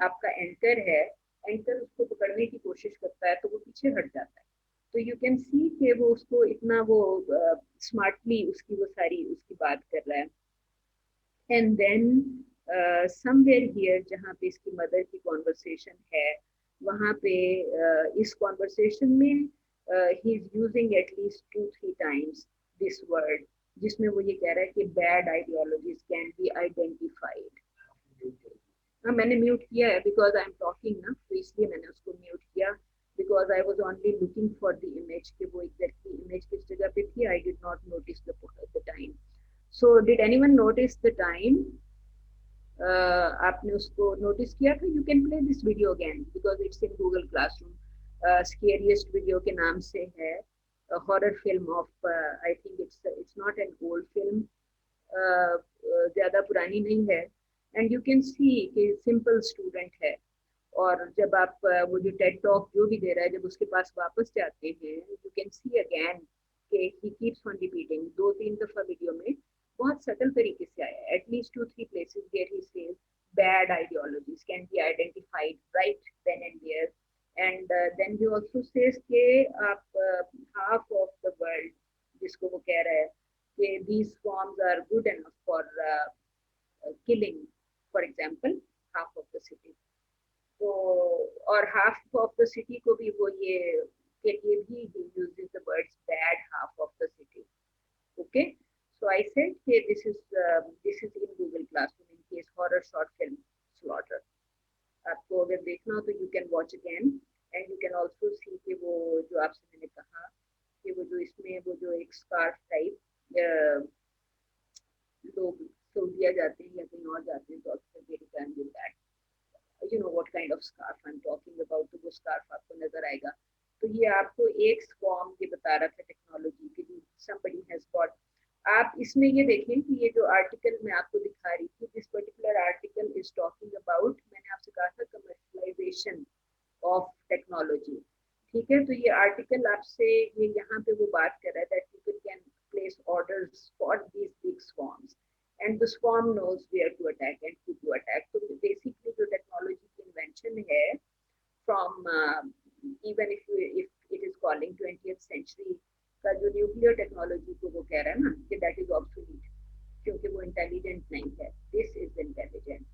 आपका एंकर है, एंकर उसको पकड़ने की कोशिश करता है तो वो पीछे हट जाता है, तो यू कैन सी कि वो उसको इतना वो स्मार्टली उसकी वो सारी उसकी बात कर रहा है. एंड देन समवेयर हियर जहाँ पे इसकी मदर की कॉन्वर्सेशन है, वहाँ पे इस कॉन्वर्सेशन में he is using at least 2-3 times this word, जिसमें वो ये कह रहा है कि bad ideologies can be identified. हाँ, मैंने म्यूट किया है बिकॉज आई एम टॉकिंग ना, तो इसलिए मैंने उसको म्यूट किया, because I was only looking for the image कि वो एग्जैक्टली इमेज किस जगह पे थी. I did not notice the time. So did anyone notice the time? आपने उसको नोटिस किया था? You can play this video again because it's in Google classroom. Scariest video के नाम से है, horror film of, I think it's not an old film, ज्यादा पुरानी नहीं है. एंड यू कैन सी कि सिंपल स्टूडेंट है. और जब आप वो जो टेड टॉक जो भी दे रहा है, जब उसके पास वापस जाते हैं, यू कैन सी अगेन कि ही कीप्स ऑन रिपीटिंग. 2-3 दफा वीडियो में बहुत सटल तरीके से आया है. At least 2-3 places where he says bad ideologies can be identified right then and there. And then he also says कि आप हाफ ऑफ द वर्ल्ड, जिसको वो कह रहा है कि these forms are good enough for killing, for example, half of the city. तो और half of the city को भी वो ये के लिए भी he uses the words bad half of the city. Okay, so I said कि this is in Google Classroom in case horror short film slaughter. आपको अगर देखना हो तो you can watch again and you can also see कि वो जो आपसे मैंने कहा कि वो जो इसमें वो जो एक स्कार्फ टाइप लोग सऊदिया जाते हैं या कहीं और जाते हैं तो अक्सर they return with that, you know what kind of scarf I am talking about. तो वो स्कार्फ आपको नजर आएगा. तो ये आपको एक फॉर्म के बता रहा था टेक्नोलॉजी की somebody has got. आप इसमें ये देखें कि ये जो आर्टिकल मैं आपको दिखा रही थी, this particular article is talking about, मैंने आपसे कहा था कमर्शलाइजेशन ऑफ टेक्नोलॉजी. ठीक है, तो ये आर्टिकल आपसे ये यहाँ पे वो बात कर रहा है that people can place orders for these big swarms and the swarm knows where to attack and who to attack. So basically जो technology की invention है from even if it is calling 20th century का जो nuclear technology को वो कह रहा है ना कि दैट इज ऑब्सोलीट, क्योंकि वो इंटेलिजेंट नहीं है. This is intelligent.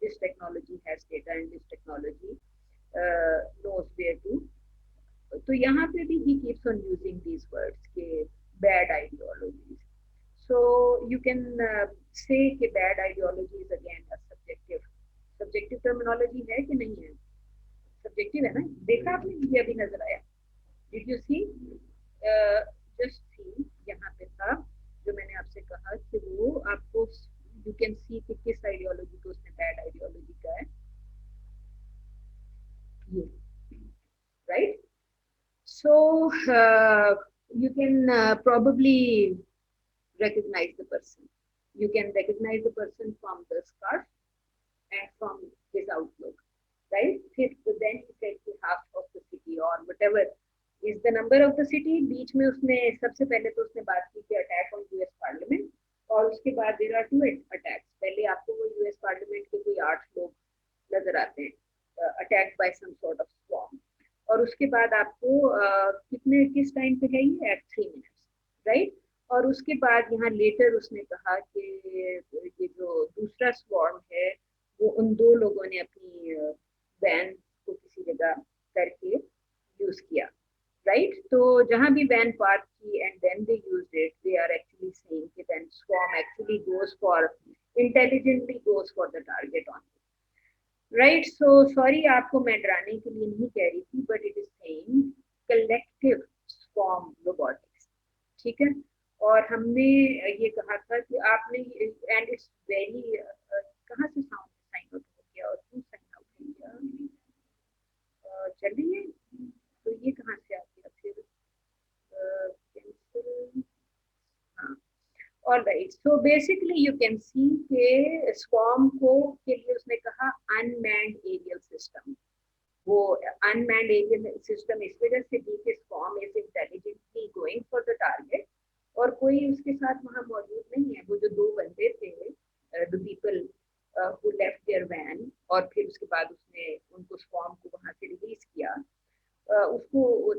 This technology has data and this technology knows where to. तो यहाँ पे भी he keeps on using these words के bad ideologies. So you can say कि bad ideology is again a subjective terminology है कि नहीं है? Subjective है ना. देखा आपने? ये अभी नजर आया. Did you see? Just see, यहाँ पे था जो मैंने आपसे कहा कि वो आपको you can see कि किस आइडियोलॉजी को उसने bad आइडियोलॉजी का है. ये right? So you can probably recognize the person. You can recognize the person from the scarf and from his outlook, right? Then he said कि half of the city or whatever is the number of the city. बीच में उसने सबसे पहले तो उसने बात की कि अटैक ऑन यूएस पार्लियामेंट, और उसके बाद देयर आर 2 अटैक्स. पहले आपको वो यूएस पार्लियामेंट के कोई 8 लोग नजर आते हैं attack by some sort of swarm, और उसके बाद आपको किस टाइम पे है ये एट 3 minutes, राइट? और उसके बाद यहाँ लेटर उसने कहा कि ये जो दूसरा स्वॉर्म है वो उन 2 लोगों ने अपनी वैन को किसी जगह करके यूज किया, राइट? तो जहाँ भी वैन पार्क की and then they used it, they are actually saying कि then swarm actually goes for intelligently goes for the target on, right? So sorry, आपको मैं डराने के लिए नहीं कह रही थी, but it is saying collective swarm robotics. ठीक है, और हमने ये कहा था कि आपने एंड इट्स वेरी कहाँ से साइन आउट हो गया और क्यों साइन आउट हो गया? चलिए, तो ये कहाँ से आ गया फिर? कैंसिल. हाँ, all right. So basically you can सी के स्वॉर्म को के लिए उसने कहा अनमैन्ड एरियल सिस्टम. वो अनमैन्ड एरियल सिस्टम इस वजह से दी कि swarm is intelligently going for the target और कोई उसके साथ वहां मौजूद नहीं है. वो जो 2 बंदे थे, the people who left there when, और फिर उसके बाद उसने उनको स्वॉर्म को वहां से रिलीज किया, उसको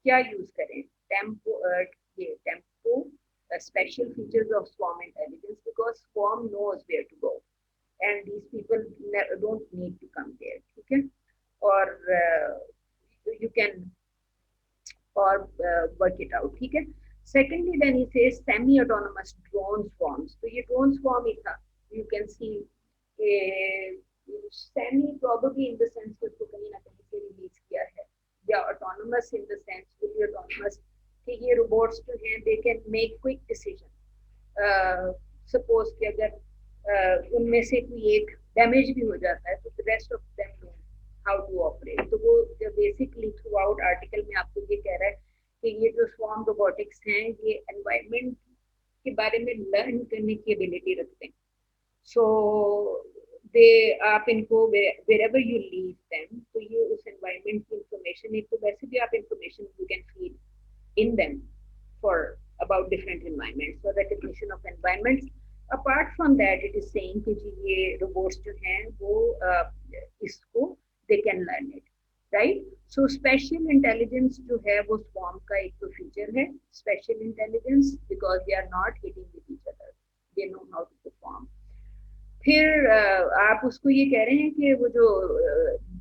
क्या यूज करें? ये tempo special features of swarm intelligence, because swarm knows where to go and these people don't need to come there. ठीक है? और you can or work it out. ठीक है? Secondly, then he says semi-autonomous drone swarms. तो ये drone swarm ही था. You can see semi probably in the sense कि उसको कहीं ना कहीं से release किया है, या autonomous in the sense fully autonomous कि ये robots जो हैं they can make quick decision. Suppose कि अगर उनमें से कोई एक डैमेज भी हो जाता है तो the rest of them know how to operate. तो वो बेसिकली थ्रू आउट आर्टिकल में आपको ये कह रहा है कि ये जो स्वार्म रोबोटिक्स हैं ये एनवायरनमेंट के बारे में लर्न करने की एबिलिटी रखते हैं. सो दे आप इनको wherever you leave them, तो ये उस एनवायरनमेंट की इंफॉर्मेशन, एक तो वैसे भी आप information you can feel in them for about different environments, for recognition of environments. Apart from that, it is saying कि ये robots जो हैं वो इसको they can learn it, right? So special intelligence जो है वो swarm का एक तो feature है, special intelligence, because they are not hitting with each other, they know how to perform. फिर आप उसको ये कह रहे हैं कि वो जो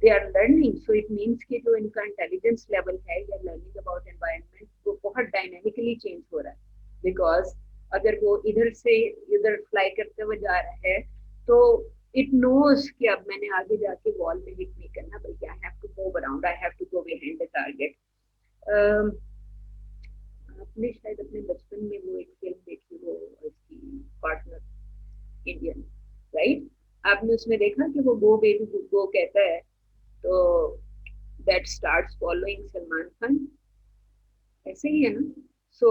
they are learning, so it means कि जो इनका इंटेलिजेंस लेवल है या लर्निंग अबाउट एनवायरनमेंट वो बहुत डायनेमिकली चेंज हो रहा है. बिकॉज अगर वो इधर से इधर फ्लाई करते हुए जा रहा है तो इट नोज कि अब मैंने आगे जाके वॉल में हिट नहीं करना, बल्कि I have to move around, I have to go behind the target. आपने शायद अपने बचपन में वो एक फिल्म देखी, वो उसकी पार्टनर इंडियन, राइट? आपने उसमें देखा कि वो गो बेबी गो कहता है तो that starts following Salman Khan, ऐसे ही है ना? सो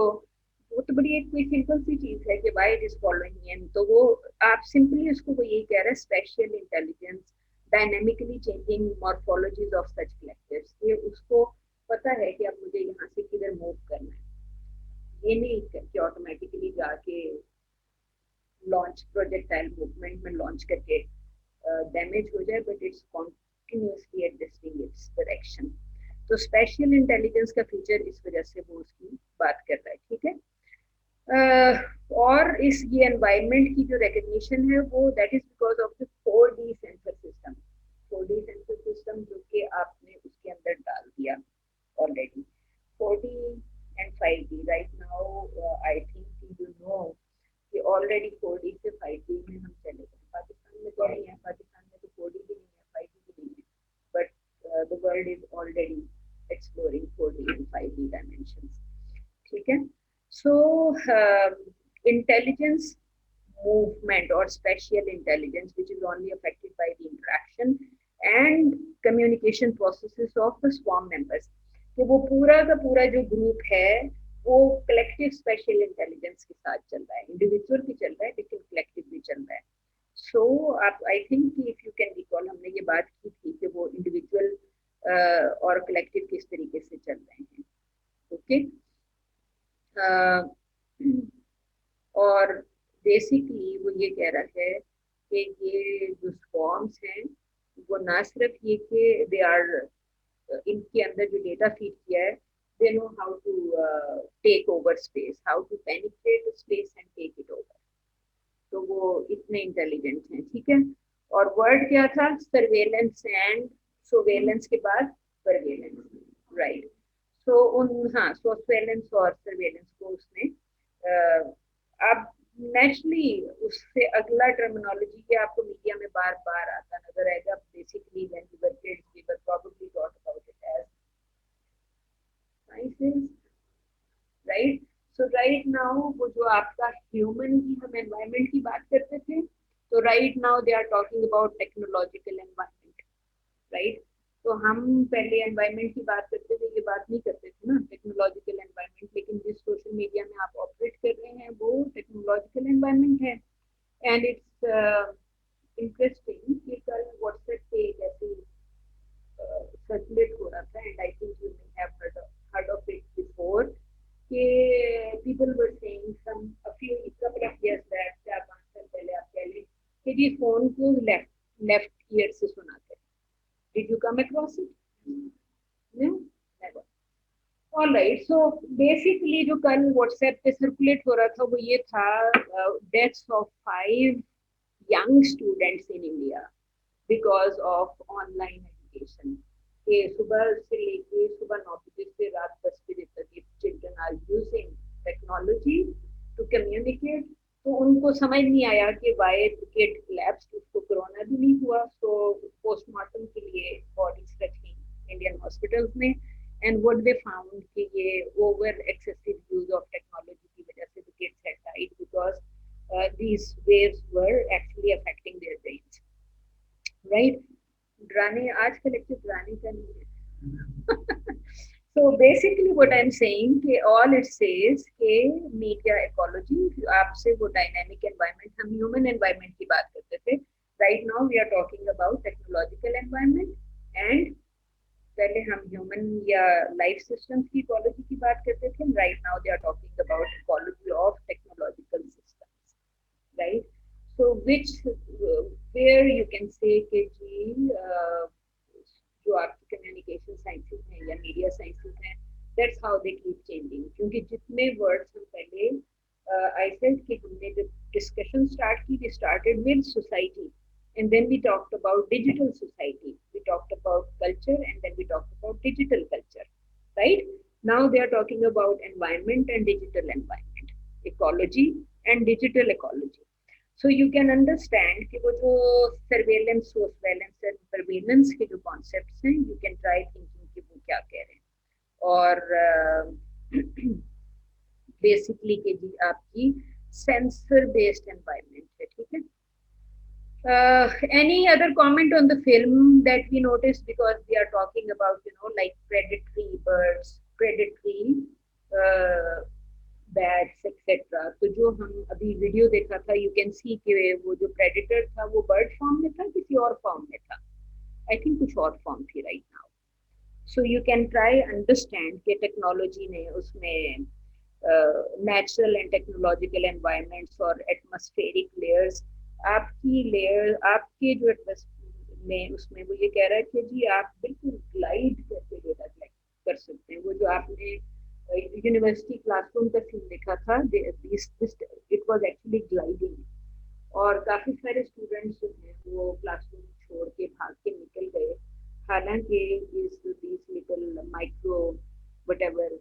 वो तो बड़ी एक कोई सिंपल सी चीज है कि why it is following him. तो वो आप सिंपली उसको वो यही कह रहा है, special intelligence dynamically changing morphologies of such collectives. ये उसको पता है कि अब मुझे यहाँ से किधर मूव करना है, ये नहीं कि ऑटोमेटिकली जाके लॉन्च प्रोजेक्टाइल मूवमेंट में लॉन्च करके डैमेज हो जाए, but it's continuously adjusting its direction. तो स्पेशल इंटेलिजेंस का फीचर इस वजह से वो उसकी बात कर रहा है. ठीक है? और इस ये एनवायरनमेंट की जो रिकग्निशन है वो that is because of the 4D sensor system. 4D sensor system जो कि आपने उसके अंदर डाल दिया already. 4D and 5D right now I think you know कि ऑलरेडी 4D से 5D में हम चले गए. पाकिस्तान में तो नहीं है, पाकिस्तान में तो 4D भी नहीं है, 5D भी नहीं है, but the world is already exploring 4D and 5D dimensions. ठीक है? So intelligence movement or special intelligence which is only affected by the interaction and communication processes of the swarm members. कि वो पूरा का पूरा जो ग्रुप है वो कलेक्टिव स्पेशल इंटेलिजेंस के साथ चल रहा है. इंडिविजुअल भी चल रहा है लेकिन कलेक्टिव भी चल रहा है. सो आप I think if you can recall हमने ये बात की थी कि वो इंडिविजुअल और कलेक्टिव किस तरीके से चल रहे हैं. ओके? और बेसिकली वो ये कह रहा है कि ये जो स्वर्म्स हैं वो ना सिर्फ ये कि दे आर इनके अंदर जो डेटा फीड किया है, they know how to take over space, how to penetrate the space and take it over. तो वो इतने इंटेलिजेंट हैं. ठीक है? और वर्ड क्या था? सर्वेलेंस एंड सर्वेलेंस के बाद सर्वेलेंस, राइट? सो हाँ, सर्वेलेंस और सर्वेलेंस को उसने अब नेचुरली उससे अगला टर्मिनोलॉजी के आपको मीडिया में बार बार आता नजर आएगा. Basically when we were kids we were probably taught about it as sciences, right? So right now वो जो आपका ह्यूमन की हम एनवायरनमेंट की बात करते थे, तो right now they are talking about technological environment, right? तो हम पहले एनवायरनमेंट की बात करते थे, ये बात नहीं करते थे ना टेक्नोलॉजिकल एनवायरनमेंट, लेकिन जिस सोशल मीडिया में आप ऑपरेट कर रहे हैं वो टेक्नोलॉजिकल एनवायरनमेंट है. एंड इट्स इंटरेस्टिंग कि कल व्हाट्सएप पे एक ऐसी सर्कुलेट हो रहा था, and I think you may have heard of it before, कि people were saying a couple of years back, 4-5 साल पहले आप कह लें कि जी फोन को लेफ्ट ईयर से सुनाते. Did you come across it? No, never. All right. So basically जो कल व्हाट्सएप पे सर्कुलेट हो रहा था वो ये था, deaths of 5 young students in India because of online education. कि सुबह से लेके सुबह 9 बजे से रात 10 बजे तक children are using technology to communicate. तो उनको समझ नहीं आया कि why the kid collapsed, उसको कोरोना भी नहीं हुआ. So पोस्टमार्टम के लिए बॉडीज रखी इंडियन हॉस्पिटल्स में. And what they found कि ये over excessive use of technology की वजह से the kids had died because these waves were actually affecting their brains. Right? डराने आज का लेक्चर डराने का नहीं है. So basically what I'm saying कि all it says कि media ecology, आपसे वो dynamic environment, हम human environment की बात करते थे. Right now we are talking about technological environment and पहले हम ह्यूमन या लाइफ सिस्टम्स की इकोलॉजी की बात करते थे. Right now they are talking about ecology of technological systems. Right. So which where you can say कि जी जो आपकी कम्युनिकेशन साइंसेस हैं या मीडिया साइंसेस हैं, that's how they keep changing. क्योंकि जितने वर्ड्स हम पहले आई सेड कि हमने जब डिस्कशन स्टार्ट की, we started with society. And then we talked about digital society, we talked about culture, and then we talked about digital culture. Right? Now they are talking about environment and digital environment, ecology and digital ecology. So you can understand कि वो जो surveillance, surveillance and surveillance के जो concepts हैं, you can try thinking कि वो क्या कह रहे हैं. और basically कि जी आपकी sensor based environment है. ठीक है. Any other comment on the film that we noticed, because we are talking about like predatory birds, predatory bats, etc. तो जो हम अभी वीडियो देखा था, you can see कि वो जो predator था वो bird form में था, किसी और form में था. I think कुछ और form थी right now. So you can try understand कि technology ने उसमें natural and technological environments और atmospheric layers, आपकी लेयर आपके जो में उसमें वो ये कह रहा है कि जी आप बिल्कुल ग्लाइड करके डेटा कलेक्ट कर सकते हैं. वो जो आपने यूनिवर्सिटी क्लासरूम का सीन देखा था, इट वाज एक्चुअली ग्लाइडिंग. और काफी सारे स्टूडेंट्स जो हैं वो क्लासरूम छोड़ के भाग के निकल गए, हालांकि इस लिटिल माइक्रो व्हाटएवर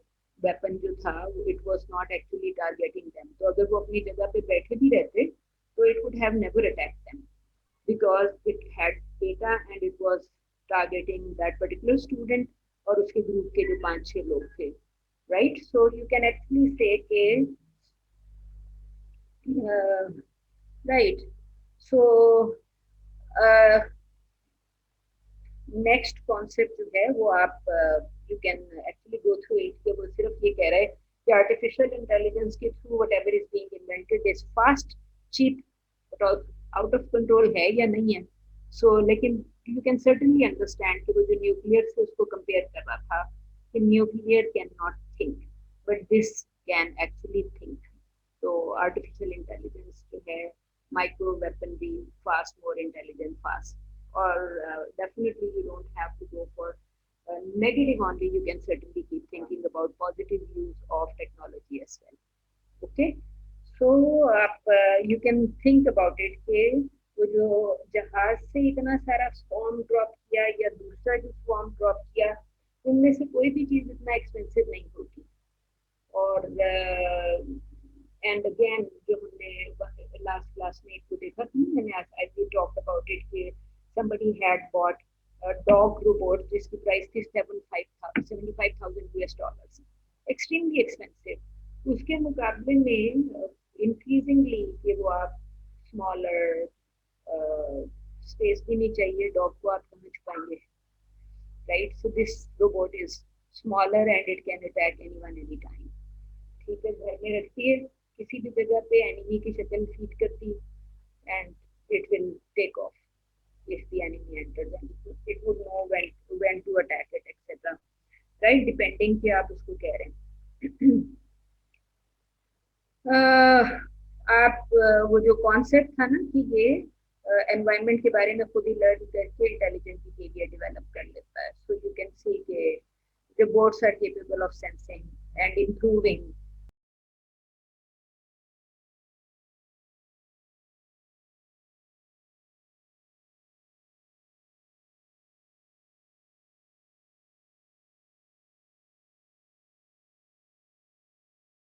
वेपन जो था it was not actually targeting them. तो अगर वो अपनी जगह पे बैठे भी रहते so it would have never attacked them because it had data and it was targeting that particular student और उसके ग्रुप के जो 5-6 लोग थे. Right? So you can actually say कि right. So next concept जो है वो आप you can actually go through it. कि वो सिर्फ ये कह रहा है कि artificial intelligence के through whatever is being invented is fast, cheap, out of control है या नहीं है. सो लेकिन यू कैन सर्टेनली अंडरस्टैंड कि वो जो न्यूक्लियर से उसको कंपेयर कर रहा था कि nuclear can not think but this can actually think. तो आर्टिफिशियल इंटेलिजेंस जो है, माइक्रो वेपन भी फास्ट, मोर इंटेलिजेंट, फास्ट. और definitely you don't have to go for negative only. You can certainly keep thinking about positive use of technology as well. Okay. So you can think about it कि वो जो जहाज से इतना सारा swarm drop किया या दूसरा जो स्वॉर्म ड्रॉप किया, उनमें से कोई भी चीज इतना एक्सपेंसिव नहीं होती. और एंड अगेन जो हमने लास्ट क्लास में इसको देखा था, मैंने आई टॉक्ड अबाउट इट कि somebody had bought a dog robot जिसकी प्राइस थी $75,000, extremely expensive. उसके मुकाबले में इंक्रीजिंगली कि वो आप स्मॉलर स्पेस भी नहीं चाहिए डॉग को, आप समझ पाएंगे. Right? So this robot is smaller and it can attack anyone any time. ठीक है, घर में रखिए, किसी भी जगह पे एनिमी की शक्ल फीड करती and it will take off if the enemy enters and it would know when to attack it, etc. Right? Depending कि आप उसको कह रहे हैं. आप वो जो कॉन्सेप्ट था ना कि ये एनवायरनमेंट के बारे में खुद ही लर्न करके इंटेलिजेंट बिहेवियर डेवलप कर लेता है. सो यू कैन सी कि Robots are capable of sensing and improving